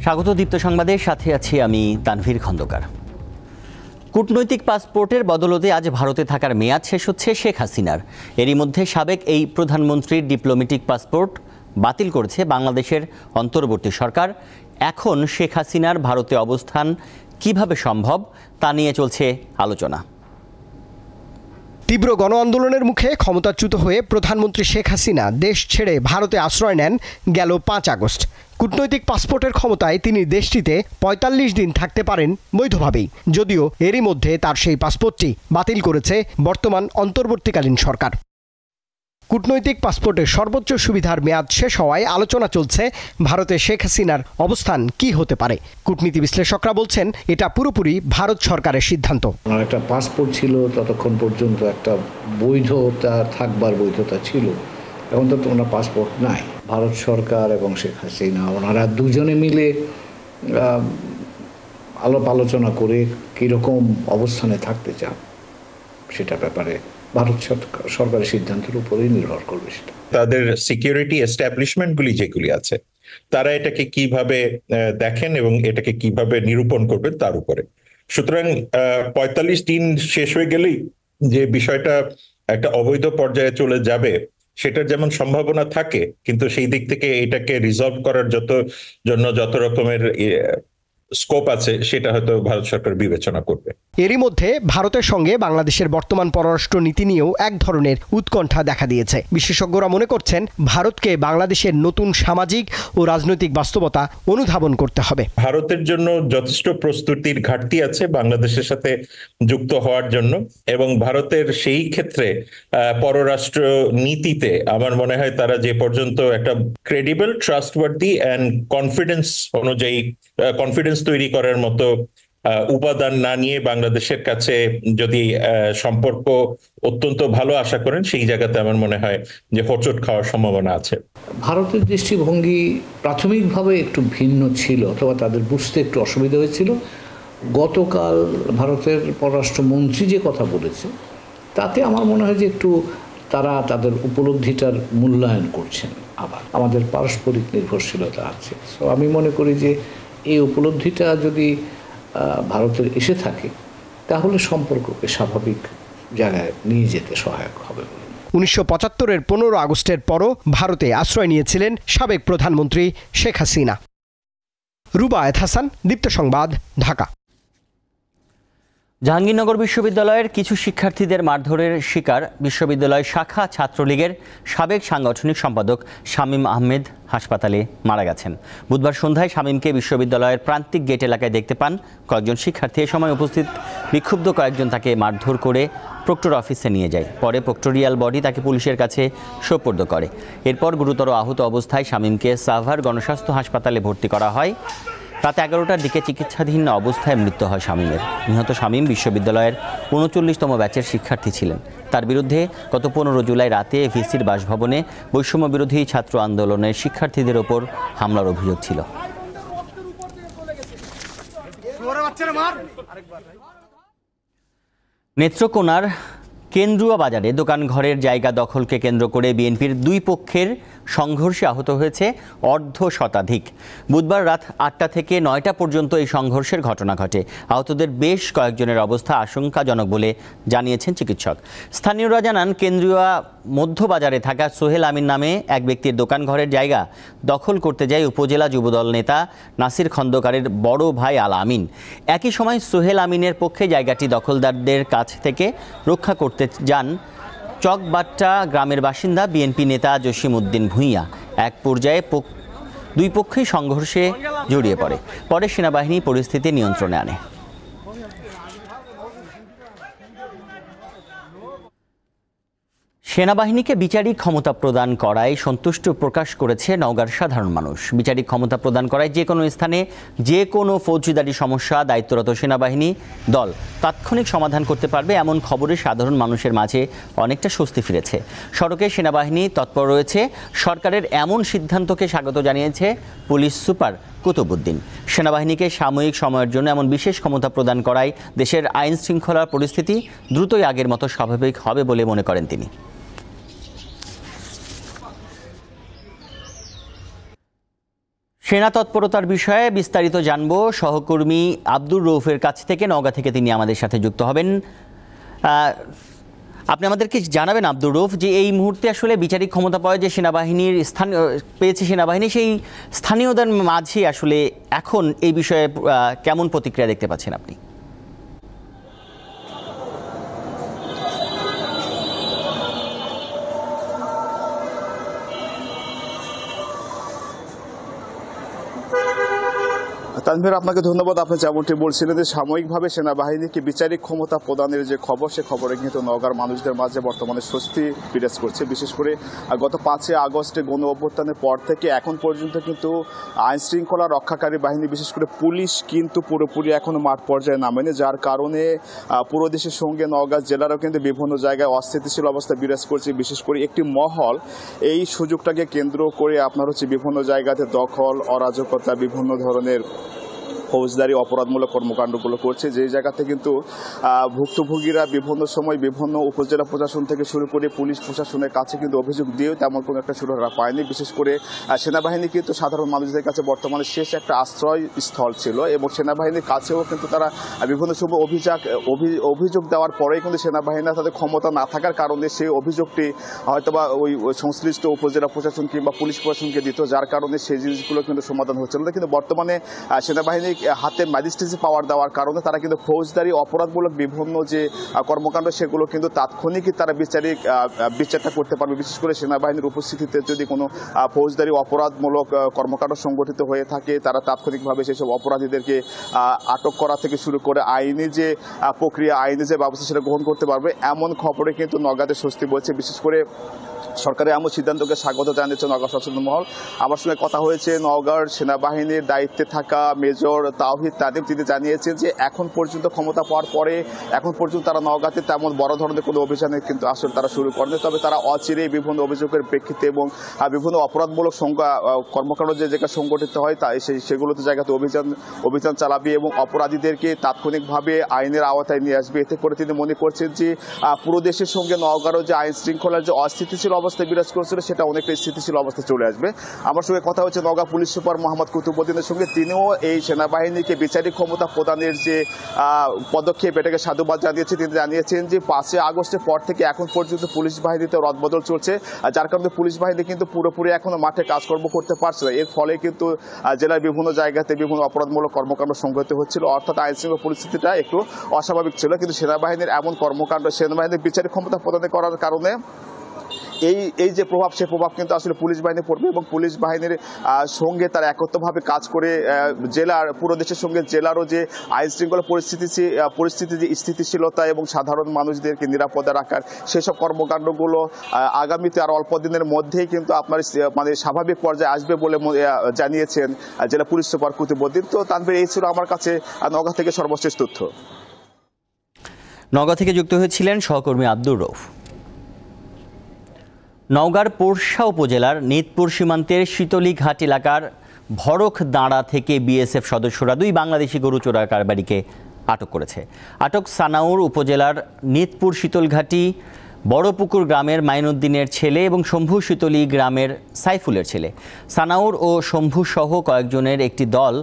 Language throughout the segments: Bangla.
স্বাগত দীপ্ত সংবাদের সাথে আছি আমি তানভীর খন্দকার। কূটনৈতিক পাসপোর্টের বদলতে আজ ভারতে থাকার মেয়াদ শেষ হচ্ছে শেখ হাসিনার। এরই মধ্যে সাবেক এই প্রধানমন্ত্রীর ডিপ্লোম্যাটিক পাসপোর্ট বাতিল করেছে বাংলাদেশের অন্তর্বর্তী সরকার। এখন শেখ হাসিনার ভারতে অবস্থান কিভাবে সম্ভব তা নিয়ে চলছে আলোচনা। তীব্র গণ আন্দোলনের মুখে ক্ষমতাচ্যুত হয়ে প্রধানমন্ত্রী শেখ হাসিনা দেশ ছেড়ে ভারতে আশ্রয় নেন গেল 5 আগস্ট। কূটনৈতিক পাসপোর্টের ক্ষমতায় তিনি দেশটিতে ৪৫ দিন থাকতে পারেন বৈধভাবেই, যদিও এরই মধ্যে তার সেই পাসপোর্টটি বাতিল করেছে বর্তমান অন্তর্বর্তীকালীন সরকার। কূটনৈতিক পাসপোর্টের সর্বোচ্চ সুবিধার মেয়াদ শেষ হওয়ায় আলোচনা চলছে ভারতে শেখ হাসিনার অবস্থান কি হতে পারে। কূটনীতি বিশ্লেষকরা বলছেন এটা পুরোপুরি ভারত সরকারের সিদ্ধান্ত। একটা পাসপোর্ট ছিল, ততক্ষণ পর্যন্ত একটা বৈধতা থাকবার বৈধতা ছিল, এখন তো ওনার পাসপোর্ট নাই। ভারত সরকার এবং শেখ হাসিনা ওনারা দুজনে মিলে আলাপ আলোচনা করে কীরকম অবস্থানে থাকতে চান সেটা ব্যাপারে ভারত সরকারের সিদ্ধান্তের উপরেই নির্ভর করবে। সেটা তাদের সিকিউরিটি এস্টাবলিশমেন্টগুলি যেগুলি আছে তারা এটাকে কিভাবে দেখেন এবং এটাকে কিভাবে নিরূপণ করবেন তার উপরে। সুতরাং ৪৫ দিন শেষ হয়ে গেলেই যে বিষয়টা একটা অবৈধ পর্যায়ে চলে যাবে সেটার যেমন সম্ভাবনা থাকে, কিন্তু সেই দিক থেকে এটাকে রিজলভ করার যত রকমের স্কোপ আছে সেটা হয়তো ভারত সরকার বিবেচনা করবে। এরই মধ্যে ভারতের সঙ্গে বাংলাদেশের বর্তমান পররাষ্ট্র নীতি নিয়েও এক ধরনের উৎকণ্ঠা দেখা দিয়েছে। বিশেষজ্ঞরা মনে করছেন ভারতকে বাংলাদেশের নতুন সামাজিক ও রাজনৈতিক বাস্তবতা অনুধাবন করতে হবে। ভারতের জন্য যথেষ্ট প্রস্তুতির ঘাটতি আছে বাংলাদেশের সাথে যুক্ত হওয়ার জন্য, এবং ভারতের সেই ক্ষেত্রে পররাষ্ট্র নীতিতে আমার মনে হয় তারা যে পর্যন্ত একটা ক্রেডিবল, ট্রাস্টওয়ার্দি অ্যান্ড কনফিডেন্স অনুযায়ী কনফিডেন্স তৈরি করার মতো উপাদান না নিয়ে বাংলাদেশের কাছে যদি সম্পর্ক অত্যন্ত ভালো আশা করেন, সেই জায়গাতে আমার মনে হয় যে হোঁচট খাওয়ার সম্ভাবনা আছে। ভারতের দৃষ্টিভঙ্গি প্রাথমিকভাবে একটু ভিন্ন ছিল, অথবা তাদের বুঝতে একটু অসুবিধা হয়েছিল। গতকাল ভারতের পররাষ্ট্রমন্ত্রী যে কথা বলেছে তাতে আমার মনে হয় যে একটু তারা তাদের উপলব্ধিটার মূল্যায়ন করছেন। আবার আমাদের পারস্পরিক নির্ভরশীলতা আছে। সো আমি মনে করি যে এই উপলব্ধিটা যদি ভারতের এসে থাকে তাহলে সম্পর্ককে স্বাভাবিক জায়গায় নিয়ে যেতে সহায়ক হবে। ১৯৭৫-এর ১৫ আগস্টের পরও ভারতে আশ্রয় নিয়েছিলেন সাবেক প্রধানমন্ত্রী শেখ হাসিনা। রুবায়েত হাসান, দীপ্ত সংবাদ, ঢাকা। জাহাঙ্গীরনগর বিশ্ববিদ্যালয়ের কিছু শিক্ষার্থীদের মারধরের শিকার বিশ্ববিদ্যালয় শাখা ছাত্রলীগের সাবেক সাংগঠনিক সম্পাদক শামীম আহমেদ হাসপাতালে মারা গেছেন। বুধবার সন্ধ্যায় শামীমকে বিশ্ববিদ্যালয়ের প্রান্তিক গেট এলাকায় দেখতে পান কয়েকজন শিক্ষার্থী। এ সময় উপস্থিত বিক্ষুব্ধ কয়েকজন তাকে মারধর করে প্রক্টর অফিসে নিয়ে যায়। পরে প্রক্টোরিয়াল বডি তাকে পুলিশের কাছে সোপর্দ করে। এরপর গুরুতর আহত অবস্থায় শামীমকে সাভার গণস্বাস্থ্য হাসপাতালে ভর্তি করা হয়। রাত 11টার দিকে চিকিৎসাধীন অবস্থায় মৃত্যু হয় শামীমের। নিহত শামীম বিশ্ববিদ্যালয়ের ৩৯তম ব্যাচের শিক্ষার্থী ছিলেন। তার বিরুদ্ধে গত ১৫ জুলাই রাতে ভিসির বাসভবনে বৈষম্য বিরোধী ছাত্র আন্দোলনের শিক্ষার্থীদের ওপর হামলার অভিযোগ ছিল। নেত্রকোনার কেন্দ্রুয়া বাজারে দোকান ঘরের জায়গা দখলকে কেন্দ্র করে বিএনপির দুই পক্ষের সংঘর্ষে আহত হয়েছে অর্ধ শতাধিক। বুধবার রাত ৮টা থেকে ৯টা পর্যন্ত এই সংঘর্ষের ঘটনা ঘটে। আহতদের বেশ কয়েকজনের অবস্থা আশঙ্কাজনক বলে জানিয়েছেন চিকিৎসক। স্থানীয়রা জানান, কেন্দ্রীয় মধ্যবাজারে থাকা সোহেল আমিন নামে এক ব্যক্তির দোকান ঘরের জায়গা দখল করতে যায় উপজেলা যুবদল নেতা নাসির খন্দকারের বড় ভাই আল আমিন। একই সময় সোহেল আমিনের পক্ষে জায়গাটি দখলদারদের কাছ থেকে রক্ষা করতে যান চকবাট্টা গ্রামের বাসিন্দা বিএনপি নেতা জসিম উদ্দিন ভূঁইয়া। এক পর্যায়ে দুই পক্ষই সংঘর্ষে জড়িয়ে পড়ে। পরে সেনাবাহিনী পরিস্থিতি নিয়ন্ত্রণে আনে। সেনাবাহিনীকে বিচারিক ক্ষমতা প্রদান করায় সন্তুষ্ট প্রকাশ করেছে নওগাঁর সাধারণ মানুষ। বিচারিক ক্ষমতা প্রদান করায় যে কোনো স্থানে যে কোনো ফৌজদারি সমস্যা দায়িত্বরত সেনাবাহিনী দল তাৎক্ষণিক সমাধান করতে পারবে, এমন খবরে সাধারণ মানুষের মাঝে অনেকটা স্বস্তি ফিরেছে। সড়কে সেনাবাহিনী তৎপর রয়েছে। সরকারের এমন সিদ্ধান্তকে স্বাগত জানিয়েছে পুলিশ সুপার কুতুবুদ্দিন। সেনাবাহিনীকে সাময়িক সময়ের জন্য এমন বিশেষ ক্ষমতা প্রদান করায় দেশের আইন শৃঙ্খলার পরিস্থিতি দ্রুতই আগের মতো স্বাভাবিক হবে বলে মনে করেন তিনি। সেনা তৎপরতার বিষয়ে বিস্তারিত জানবো সহকর্মী আব্দুর রউফের কাছ থেকে। নওগাঁ থেকে তিনি আমাদের সাথে যুক্ত হবেন। আপনি আমাদেরকে জানাবেন আব্দুর রউফ, যে এই মুহূর্তে আসলে বিচারিক ক্ষমতা পাওয়া যে সেনাবাহিনীর পেয়েছে সেনাবাহিনী, সেই স্থানীয়দের মাঝে আসলে এখন এই বিষয়ে কেমন প্রতিক্রিয়া দেখতে পাচ্ছেন আপনি? তানভীর, আপনাকে ধন্যবাদ। আপনি যেমনটি বলছিলেন যে সাময়িকভাবে সেনাবাহিনীকে বিচারিক ক্ষমতা প্রদানের যে খবর, সে খবরে কিন্তু নওগাঁর মানুষদের মাঝে বর্তমানে স্বস্তি বিরাজ করছে। বিশেষ করে গত 5 আগস্টে গণ অভ্যুত্থানের পর থেকে এখন পর্যন্ত কিন্তু আইন শৃঙ্খলা রক্ষাকারী বাহিনী, বিশেষ করে পুলিশ কিন্তু পুরোপুরি এখনো মাঠ পর্যায়ে নামেনি, যার কারণে পুরো দেশের সঙ্গে নওগাঁ জেলারও কিন্তু বিভিন্ন জায়গায় অস্থিতিশীল অবস্থা বিরাজ করছে। বিশেষ করে একটি মহল এই সুযোগটাকে কেন্দ্র করে আপনার বিভিন্ন জায়গাতে দখল, অরাজকতা, বিভিন্ন ধরনের ফৌজদারি অপরাধমূলক কর্মকাণ্ডগুলো করছে, যেই জায়গাতে কিন্তু ভুক্তভোগীরা বিভিন্ন সময় বিভিন্ন উপজেলা প্রশাসন থেকে শুরু করে পুলিশ প্রশাসনের কাছে কিন্তু অভিযোগ দিয়েও তেমন কোনো একটা সুরাহা পায়নি। বিশেষ করে সেনাবাহিনী কিন্তু সাধারণ মানুষদের কাছে বর্তমানে শেষ একটা আশ্রয়স্থল ছিল, এবং সেনাবাহিনীর কাছেও কিন্তু তারা বিভিন্ন সময় অভিযোগ দেওয়ার পরেই কিন্তু সেনাবাহিনী তাদের ক্ষমতা না থাকার কারণে সেই অভিযোগটি হয়তোবা ওই সংশ্লিষ্ট উপজেলা প্রশাসন কিংবা পুলিশ প্রশাসনকে দিত, যার কারণে সেই জিনিসগুলো কিন্তু সমাধান হচ্ছিল না। কিন্তু বর্তমানে সেনাবাহিনী হাতে ম্যাজিস্ট্রেসি পাওয়ার দেওয়ার কারণে তারা কিন্তু ফৌজদারি অপরাধমূলক বিভিন্ন যে কর্মকাণ্ড, সেগুলো কিন্তু তাৎক্ষণিকই তারা বিচারটা করতে পারবে। বিশেষ করে সেনাবাহিনীর উপস্থিতিতে যদি কোনো ফৌজদারি অপরাধমূলক কর্মকাণ্ড সংগঠিত হয়ে থাকে, তারা তাৎক্ষণিকভাবে সেসব অপরাধীদেরকে আটক করা থেকে শুরু করে আইনি যে প্রক্রিয়া, আইনি যে ব্যবস্থা, সেটা গ্রহণ করতে পারবে। এমন খবরে কিন্তু নওগাঁতে স্বস্তি বলছে। বিশেষ করে সরকারের এমন সিদ্ধান্তকে স্বাগত জানিয়েছে নওগাঁ সচেতন মহল। আমার সঙ্গে কথা হয়েছে নওগাঁর সেনাবাহিনীর দায়িত্বে থাকা মেজর তাওহিদ তাদিম। তিনি জানিয়েছেন যে এখন পর্যন্ত ক্ষমতা পাওয়ার পরে এখন পর্যন্ত তারা নওগাঁতে তেমন বড় ধরনের কোনো অভিযানে কিন্তু আসলে তারা শুরু করেনি, তবে তারা অচিরেই বিভিন্ন অভিযোগের প্রেক্ষিতে এবং বিভিন্ন অপরাধমূলক কর্মকাণ্ড যে জায়গায় সংগঠিত হয় সেগুলোতে জায়গাতে অভিযান চালাবে এবং অপরাধীদেরকে তাৎক্ষণিকভাবে আইনের আওতায় নিয়ে আসবে। এতে করে তিনি মনে করছেন যে পুরো দেশের সঙ্গে নওগাঁরও যে আইন শৃঙ্খলার যে অস্থিতিশীল অবস্থা বিরাজ করছিল, সেটা অনেকটা স্থিতিশীল অবস্থা চলে আসবে। আমার সঙ্গে কথা হচ্ছে নওগাঁ পুলিশ সুপার মোহাম্মদ কুতুবউদ্দিনের সঙ্গে। তিনিও এই সেনাবাহিনীকে বিচারিক ক্ষমতা প্রদানের যে পদক্ষেপ, এটাকে সাধুবাদ জানিয়েছে। তিনি জানিয়েছেন যে 5 আগস্টের পর থেকে এখন পর্যন্ত পুলিশ বাহিনীতে রদবদল চলছে, যার কারণে পুলিশ বাহিনী কিন্তু পুরোপুরি এখনো মাঠে কাজকর্ম করতে পারছে না। এর ফলে কিন্তু জেলার বিভিন্ন জায়গাতে বিভিন্ন অপরাধমূলক কর্মকাণ্ড সংঘটিত হচ্ছিল, অর্থাৎ আইন শৃঙ্খলা পরিস্থিতিটা একটু অস্বাভাবিক ছিল। কিন্তু সেনাবাহিনীর এমন কর্মকাণ্ড, সেনাবাহিনীর বিচারিক ক্ষমতা প্রদান করার কারণে এই যে প্রভাব, সে প্রভাব কিন্তু আসলে পুলিশ বাহিনী পড়বে এবং পুলিশ বাহিনীর সঙ্গে তারা একত্রভাবে কাজ করে জেলার, পুরো দেশের সঙ্গে জেলারও যে আইন শৃঙ্খলা পরিস্থিতি যে স্থিতিশীলতা এবং সাধারণ মানুষদেরকে নিরাপদে রাখার সেসব কর্মকাণ্ডগুলো আগামীতে আর অল্প দিনের মধ্যেই কিন্তু আপনার স্বাভাবিক পর্যায়ে আসবে বলে জানিয়েছেন জেলা পুলিশ সুপার কুতুবউদ্দিন। তো তানভীর, এই ছিল আমার কাছে নওগাঁ থেকে সর্বশেষ তথ্য। নওগাঁ থেকে যুক্ত হয়েছিলেন সহকর্মী আব্দুর রউফ। নওগাঁর পোরশা উপজেলার নিতপুর সীমান্তের শীতলীঘাট এলাকার ভরক দাঁড়া থেকে বিএসএফ সদস্যরা 2 বাংলাদেশি গরু চোরা কারবারিকে আটক করেছে। আটক সানাউর উপজেলার নিতপুর শীতলঘাটি বড়পুকুর গ্রামের মাইনুদ্দিনের ছেলে এবং শম্ভু শীতলী গ্রামের সাইফুলের ছেলে। সানাউর ও শম্ভু সহ কয়েকজনের একটি দল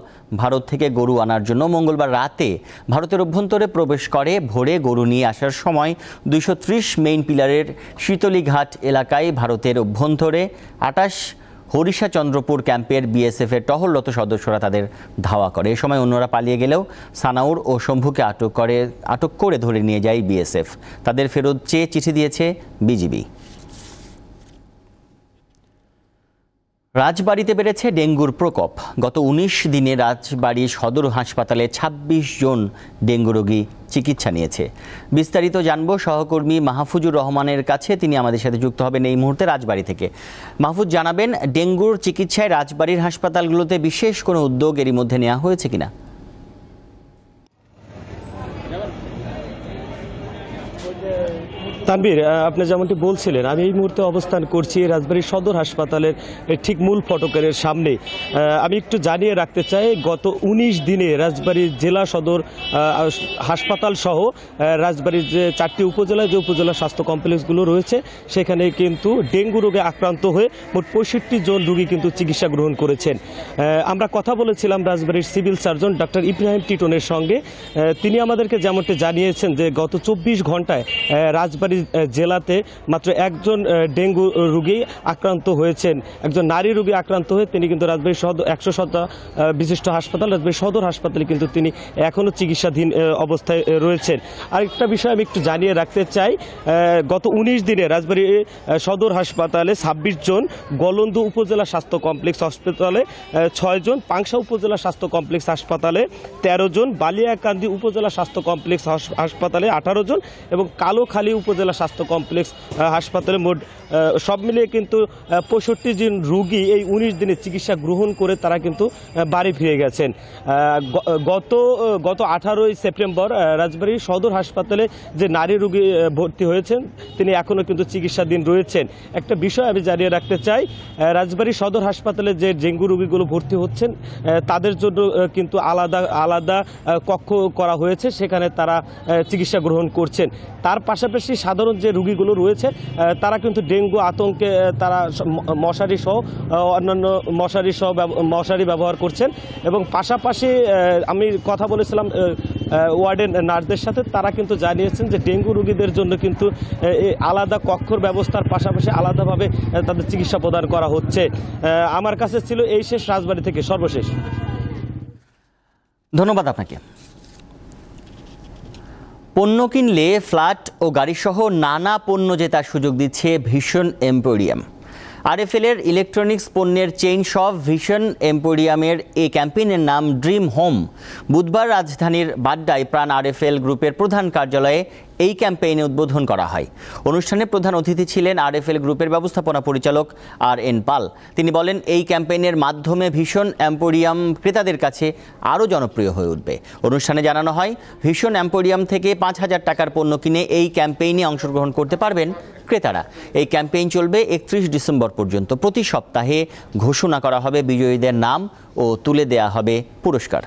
ভারত থেকে গরু আনার জন্য মঙ্গলবার রাতে ভারতের অভ্যন্তরে প্রবেশ করে। ভোরে গরু নিয়ে আসার সময় 230 মেইন পিলারের শীতলীঘাট এলাকায় ভারতের অভ্যন্তরে 28 হরিষাচন্দ্রপুর ক্যাম্পের বিএসএফের টহলরত সদস্যরা তাদের ধাওয়া করে। এ সময় অন্যরা পালিয়ে গেলেও সানাউর ও শম্ভুকে আটক করে ধরে নিয়ে যায় বিএসএফ। তাদের ফেরত চেয়ে চিঠি দিয়েছে বিজিবি। রাজবাড়ীতে বেড়েছে ডেঙ্গুর প্রকোপ। গত 19 দিনে রাজবাড়ী সদর হাসপাতালে 26 জন ডেঙ্গু রোগী চিকিৎসা নিয়েছে। বিস্তারিত জানবো সহকর্মী মাহফুজুর রহমানের কাছে। তিনি আমাদের সাথে যুক্ত হবেন এই মুহূর্তে রাজবাড়ী থেকে। মাহফুজ, জানাবেন ডেঙ্গুর চিকিৎসায় রাজবাড়ীর হাসপাতালগুলোতে বিশেষ কোনো উদ্যোগ এরই মধ্যে নেওয়া হয়েছে কিনা? তানভীর, আপনি যেমনটি বলছিলেন, আমি এই মুহূর্তে অবস্থান করছি রাজবাড়ী সদর হাসপাতালের ঠিক মূল ফটকের সামনে। আমি একটু জানিয়ে রাখতে চাই, গত 19 দিনে রাজবাড়ী জেলা সদর হাসপাতাল সহ রাজবাড়ীর যে 4টি উপজেলায় যে উপজেলা স্বাস্থ্য কমপ্লেক্সগুলো রয়েছে সেখানে কিন্তু ডেঙ্গু রোগে আক্রান্ত হয়ে মোট 65 জন রোগী কিন্তু চিকিৎসা গ্রহণ করেছেন। আমরা কথা বলেছিলাম রাজবাড়ীর সিভিল সার্জন ডক্টর ইব্রাহিম টিটনের সঙ্গে। তিনি আমাদেরকে যেমনটি জানিয়েছেন যে গত 24 ঘন্টায় রাজবাড়ী জেলাতে মাত্র একজন ডেঙ্গু রোগী আক্রান্ত হয়েছেন, একজন নারী রোগী আক্রান্ত হয়ে তিনি কিন্তু রাজবাড়ী 100 বিশিষ্ট হাসপাতাল রাজবাড়ী সদর হাসপাতালে কিন্তু তিনি এখনও চিকিৎসাধীন অবস্থায় রয়েছেন। আরেকটা বিষয় আমি একটু জানিয়ে রাখতে চাই, গত 19 দিনে রাজবাড়ী সদর হাসপাতালে 26 জন, গলন্দু উপজেলা স্বাস্থ্য কমপ্লেক্স হাসপাতালে 6 জন, পাংশা উপজেলা স্বাস্থ্য কমপ্লেক্স হাসপাতালে 13 জন, বালিয়াকান্দি উপজেলা স্বাস্থ্য কমপ্লেক্স হাসপাতালে 18 জন এবং কালোখালী উপজেলা স্বাস্থ্য কমপ্লেক্স হাসপাতালে মোট সব মিলিয়ে কিন্তু 65 জন রোগী এই 19 দিনে চিকিৎসা গ্রহণ করে তারা কিন্তু বাড়ি ফিরে গেছেন। গত 18 সেপ্টেম্বর রাজবাড়ী সদর হাসপাতালে যে নারী রোগী ভর্তি হয়েছেন তিনি এখনও কিন্তু চিকিৎসাধীন রয়েছেন। একটা বিষয় আমি জানিয়ে রাখতে চাই, রাজবাড়ী সদর হাসপাতালে যে ডেঙ্গু রোগীগুলো ভর্তি হচ্ছেন তাদের জন্য কিন্তু আলাদা কক্ষ করা হয়েছে, সেখানে তারা চিকিৎসা গ্রহণ করছেন। তার পাশাপাশি সাধারণ যে রোগীগুলো রয়েছে তারা কিন্তু ডেঙ্গু আতঙ্কে তারা মশারি সহ অন্যান্য মশারি ব্যবহার করছেন এবং পাশাপাশি আমি কথা বলেছিলাম ওয়ার্ডেন নার্সদের সাথে, তারা কিন্তু জানিয়েছেন যে ডেঙ্গু রোগীদের জন্য কিন্তু আলাদা কক্ষর ব্যবস্থার পাশাপাশি আলাদাভাবে তাদের চিকিৎসা প্রদান করা হচ্ছে। আমার কাছে ছিল এই শেষ রাজবাড়ী থেকে সর্বশেষ। ধন্যবাদ আপনাকে। পণ্য কিনলে ফ্ল্যাট ও গাড়িসহ নানা পণ্য জেতার সুযোগ দিচ্ছে ভিশন এম্পোরিয়াম। আরএফএলের ইলেকট্রনিক্স পণ্যের চেইন শপ ভিশন এম্পোরিয়ামের এই ক্যাম্পেইনের নাম ড্রিম হোম। বুধবার রাজধানীর বাড্ডায় প্রাণ আরএফএল গ্রুপের প্রধান কার্যালয়ে এই ক্যাম্পেইনে উদ্বোধন করা হয়। অনুষ্ঠানে প্রধান অতিথি ছিলেন আরএফএল গ্রুপের ব্যবস্থাপনা পরিচালক আর.এন. পাল। তিনি বলেন, এই ক্যাম্পেইনের মাধ্যমে ভিশন এম্পোরিয়াম ক্রেতাদের কাছে আরও জনপ্রিয় হয়ে উঠবে। অনুষ্ঠানে জানানো হয়, ভিশন এম্পোরিয়াম থেকে 5,000 টাকার পণ্য কিনে এই ক্যাম্পেইনে অংশগ্রহণ করতে পারবেন ক্রেতারা। এই ক্যাম্পেইন চলবে 31 ডিসেম্বর পর্যন্ত। প্রতি সপ্তাহে ঘোষণা করা হবে বিজয়ীদের নাম ও তুলে দেয়া হবে পুরস্কার।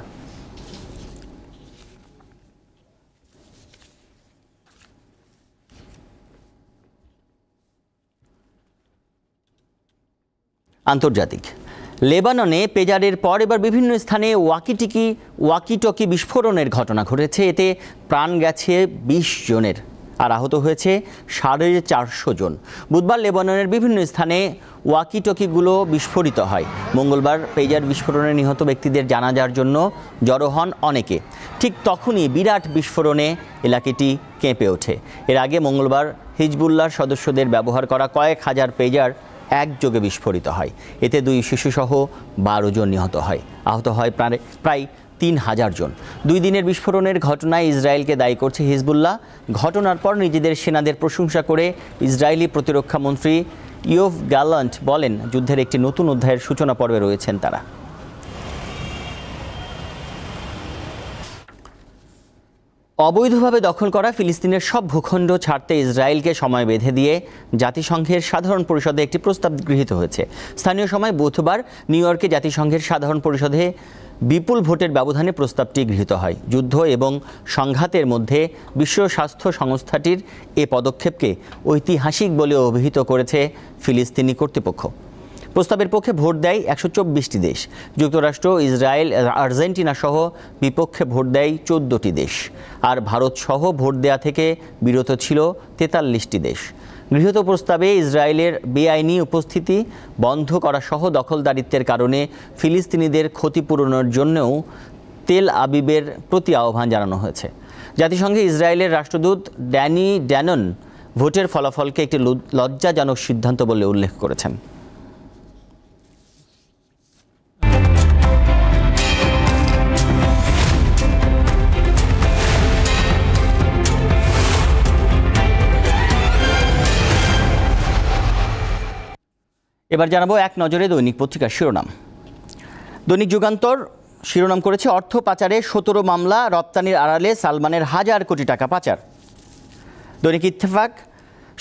আন্তর্জাতিক। লেবাননে পেজারের পর এবার বিভিন্ন স্থানে ওয়াকিটকি বিস্ফোরণের ঘটনা ঘটেছে। এতে প্রাণ গেছে 20 জনের আর আহত হয়েছে 450 জন। বুধবার লেবাননের বিভিন্ন স্থানে ওয়াকিটকিগুলো বিস্ফোরিত হয়। মঙ্গলবার পেজার বিস্ফোরণে নিহত ব্যক্তিদের জানাজার জন্য জড়ো হন অনেকে। ঠিক তখনই বিরাট বিস্ফোরণে এলাকাটি কেঁপে ওঠে। এর আগে মঙ্গলবার হিজবুল্লাহর সদস্যদের ব্যবহার করা কয়েক হাজার পেজার একযোগে বিস্ফোরিত হয়। এতে 2 শিশুসহ 12 জন নিহত হয়। আহত হয় প্রায় 3000 জন। 2 দিনের বিস্ফোরণের ঘটনায় ইসরায়েলকে দায়ী করছে হিজবুল্লাহ। ঘটনার পর নিজেদের সেনাদের প্রশংসা করে ইসরায়েলি প্রতিরক্ষা মন্ত্রী ইয়োভ গ্যালান্ট বলেন, যুদ্ধের একটি নতুন অধ্যায়ের সূচনা পর্বে রয়েছেন তারা। অবৈধভাবে দখল করা ফিলিস্তিনের সব ভূখণ্ড ছাড়তে ইসরায়েলকে সময় বেঁধে দিয়ে জাতিসংঘের সাধারণ পরিষদে একটি প্রস্তাব গৃহীত হয়েছে। স্থানীয় সময় বুধবার নিউ ইয়র্কে জাতিসংঘের সাধারণ পরিষদে বিপুল ভোটের ব্যবধানে প্রস্তাবটি গৃহীত হয়। যুদ্ধ এবং সংঘাতের মধ্যে বিশ্ব স্বাস্থ্য সংস্থাটির এ পদক্ষেপকে ঐতিহাসিক বলে অভিহিত করেছে ফিলিস্তিনি কর্তৃপক্ষ। প্রস্তাবের পক্ষে ভোট দেয় 124টি দেশ। যুক্তরাষ্ট্র, ইসরায়েল, আর্জেন্টিনা সহ বিপক্ষে ভোট দেয় 14টি দেশ। আর ভারত সহ ভোট দেয়া থেকে বিরত ছিল 43টি দেশ। গৃহীত প্রস্তাবে ইসরায়েলের বেআইনি উপস্থিতি বন্ধ করা সহ দখলদারিত্বের কারণে ফিলিস্তিনিদের ক্ষতিপূরণের জন্যও তেল আবিবের প্রতি আহ্বান জানানো হয়েছে। জাতিসংঘে ইসরায়েলের রাষ্ট্রদূত ড্যানি ড্যানন ভোটের ফলাফলকে একটি লজ্জাজনক সিদ্ধান্ত বলে উল্লেখ করেছেন। এবার জানাবো এক নজরে দৈনিক পত্রিকার শিরোনাম। দৈনিক যুগান্তর শিরোনাম করেছে, অর্থ পাচারে 17 মামলা, রপ্তানির আড়ালে সালমানের 1000 কোটি টাকা পাচার। দৈনিক ইত্তেফাক,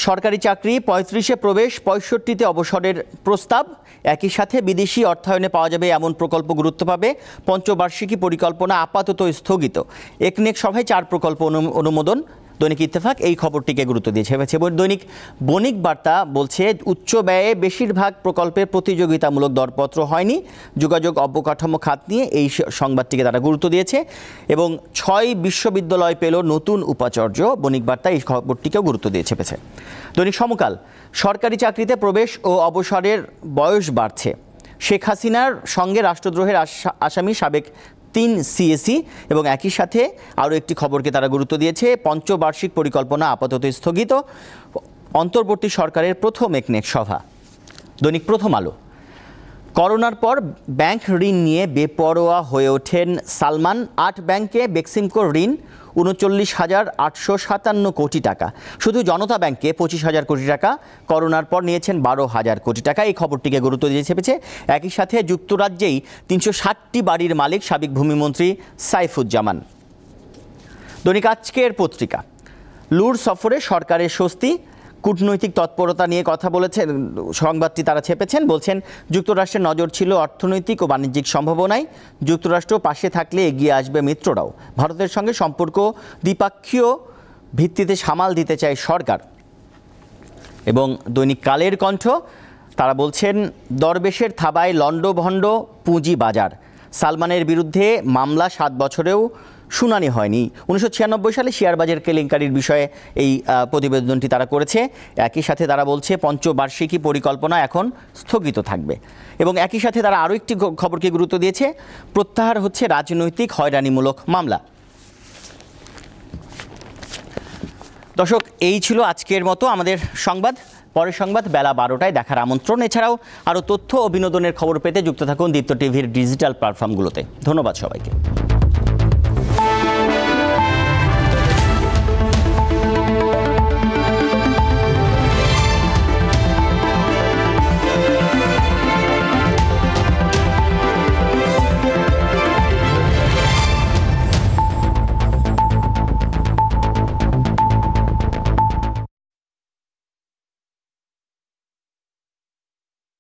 সরকারি চাকরি ৩৫-এ প্রবেশ, ৬৫-তে অবসরের প্রস্তাব। একই সাথে বিদেশি অর্থায়নে পাওয়া যাবে এমন প্রকল্প গুরুত্ব পাবে। পঞ্চবার্ষিকী পরিকল্পনা আপাতত স্থগিত। একনেক সভায় 4 প্রকল্প অনুমোদন। দৈনিক ইত্তেফাক এই খবরটিকে গুরুত্ব দিয়েছে। দৈনিক বণিক বার্তা বলছে উচ্চ ব্যয়ে বেশিরভাগ প্রকল্পের প্রতিযোগিতামূলক দরপত্র হয়নি। যোগাযোগ অবকাঠামো খাত নিয়ে এই সংবাদটিকে তারা গুরুত্ব দিয়েছে এবং 6 বিশ্ববিদ্যালয় পেল নতুন উপাচার্য। বণিক বার্তা এই খবরটিকেও গুরুত্ব দিয়েছে। দৈনিক সমকাল সরকারি চাকরিতে প্রবেশ ও অবসরের বয়স বাড়ছে। শেখ হাসিনার সঙ্গে রাষ্ট্রদ্রোহের আসামি সাবেক 3 সিএসি এবং একই সাথে আরও একটি খবরকে তারা গুরুত্ব দিয়েছে। পঞ্চবার্ষিক পরিকল্পনা আপাতত স্থগিত। অন্তর্বর্তী সরকারের প্রথম একনেক সভা। দৈনিক প্রথম আলো করোনার পর ব্যাংক ঋণ নিয়ে বেপরোয়া হয়ে ওঠেন সালমান। 8 ব্যাংকে বেক্সিমকো ঋণ ৩৯,৮৫৭ কোটি টাকা। শুধু জনতা ব্যাংকে 25,000 কোটি টাকা। করোনার পর নিয়েছেন 12,000 কোটি টাকা। এই খবরটিকে গুরুত্ব দিয়ে চেপেছে। একই সাথে যুক্তরাজ্যেই 360টি বাড়ির মালিক সাবেক ভূমিমন্ত্রী সাইফুজ্জামান। দৈনিক আজকের পত্রিকা লুর সফরে সরকারের স্বস্তি। কূটনৈতিক তৎপরতা নিয়ে কথা বলেছেন। সংবাদটি তারা ছেপেছেন, বলছেন যুক্তরাষ্ট্রের নজর ছিল অর্থনৈতিক ও বাণিজ্যিক সম্ভাবনায়। যুক্তরাষ্ট্র পাশে থাকলে এগিয়ে আসবে মিত্ররাও। ভারতের সঙ্গে সম্পর্ক দ্বিপাক্ষীয় ভিত্তিতে সামাল দিতে চায় সরকার। এবং দৈনিক কালের কণ্ঠ তারা বলছেন দরবেশের থাবায় লণ্ডভণ্ড পুঁজি বাজার। সালমানের বিরুদ্ধে মামলা 7 বছরেও শুনানি হয়নি। 1996 সালে শেয়ারবাজার কেলেঙ্কারির বিষয়ে এই প্রতিবেদনটি তারা করেছে। একই সাথে তারা বলছে পঞ্চবার্ষিকী পরিকল্পনা এখন স্থগিত থাকবে। এবং একই সাথে তারা আরও একটি খবরকে গুরুত্ব দিয়েছে, প্রত্যাহার হচ্ছে রাজনৈতিক হয়রানিমূলক মামলা। দর্শক, এই ছিল আজকের মতো আমাদের সংবাদ। পরের সংবাদ বেলা 12টায় দেখার আমন্ত্রণ। এছাড়াও আরও তথ্য ও বিনোদনের খবর পেতে যুক্ত থাকুন দীপ্ত টিভির ডিজিটাল প্ল্যাটফর্মগুলোতে। ধন্যবাদ সবাইকে।